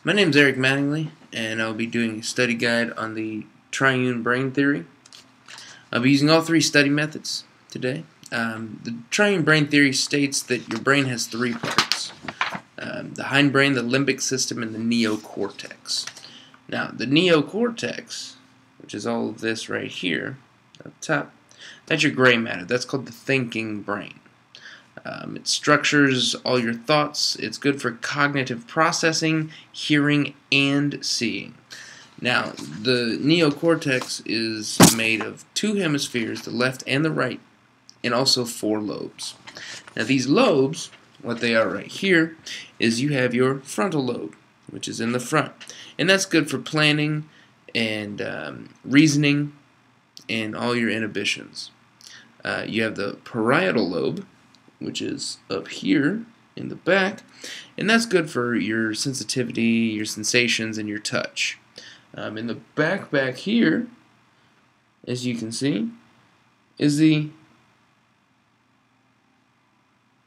My name is Eric Mattingly, and I'll be doing a study guide on the triune brain theory. I'll be using all three study methods today. The triune brain theory states that your brain has three parts: the hindbrain, the limbic system, and the neocortex. Now, the neocortex, which is all of this right here up top, that's your gray matter. That's called the thinking brain. It structures all your thoughts. It's good for cognitive processing, hearing, and seeing. Now, the neocortex is made of two hemispheres, the left and the right, and also four lobes. Now, these lobes, what they are right here, is you have your frontal lobe, which is in the front. And that's good for planning and reasoning and all your inhibitions. You have the parietal lobe, which is up here in the back, and that's good for your sensitivity, your sensations, and your touch. In the back here, as you can see, is the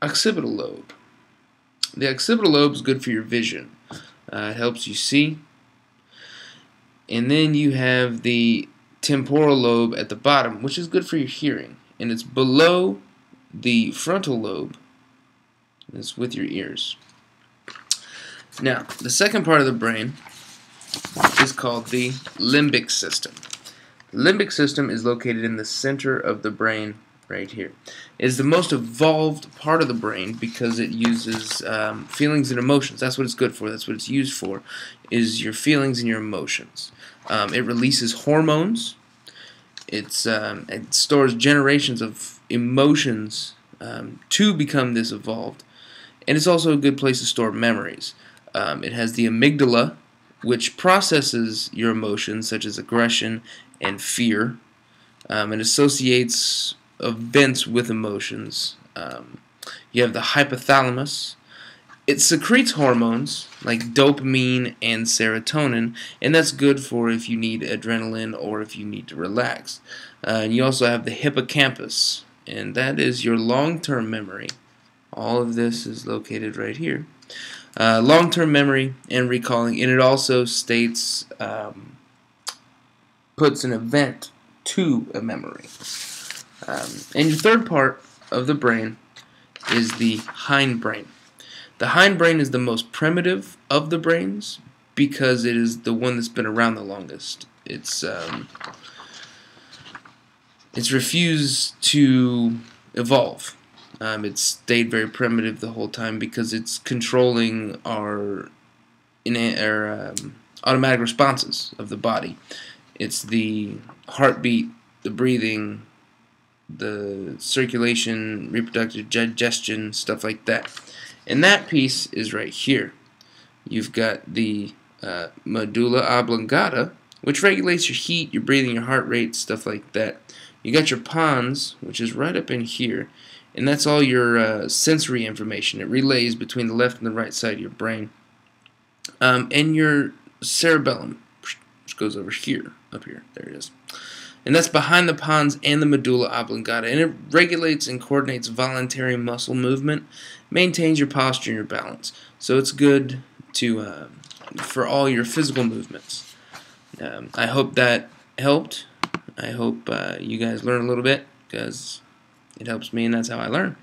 occipital lobe. The occipital lobe is good for your vision. It helps you see. And then you have the temporal lobe at the bottom, which is good for your hearing, and it's below the frontal lobe. Is with your ears. Now, the second part of the brain is called the limbic system. The limbic system is located in the center of the brain right here. It is the most evolved part of the brain because it uses feelings and emotions. That's what it's good for. That's what it's used for, is your feelings and your emotions. It releases hormones. It stores generations of emotions to become this evolved, and it's also a good place to store memories. It has the amygdala, which processes your emotions such as aggression and fear, and associates events with emotions. You have the hypothalamus. It secretes hormones like dopamine and serotonin, and that's good for if you need adrenaline or if you need to relax. And you also have the hippocampus, and that is your long-term memory. All of this is located right here. Long-term memory and recalling, and it also states, puts an event to a memory. And your third part of the brain is the hindbrain. The hindbrain is the most primitive of the brains because it is the one that's been around the longest. It's refused to evolve. It's stayed very primitive the whole time because it's controlling our automatic responses of the body. It's the heartbeat, the breathing, the circulation, reproductive, digestion, stuff like that. And that piece is right here. You've got the medulla oblongata, which regulates your heat, your breathing, your heart rate, stuff like that. You got your pons, which is right up in here, and that's all your sensory information. It relays between the left and the right side of your brain. And your cerebellum, which goes over here, up here, there it is. And that's behind the pons and the medulla oblongata, and it regulates and coordinates voluntary muscle movement, maintains your posture and your balance. So it's good to for all your physical movements. I hope that helped. I hope you guys learn a little bit, because it helps me, and that's how I learn.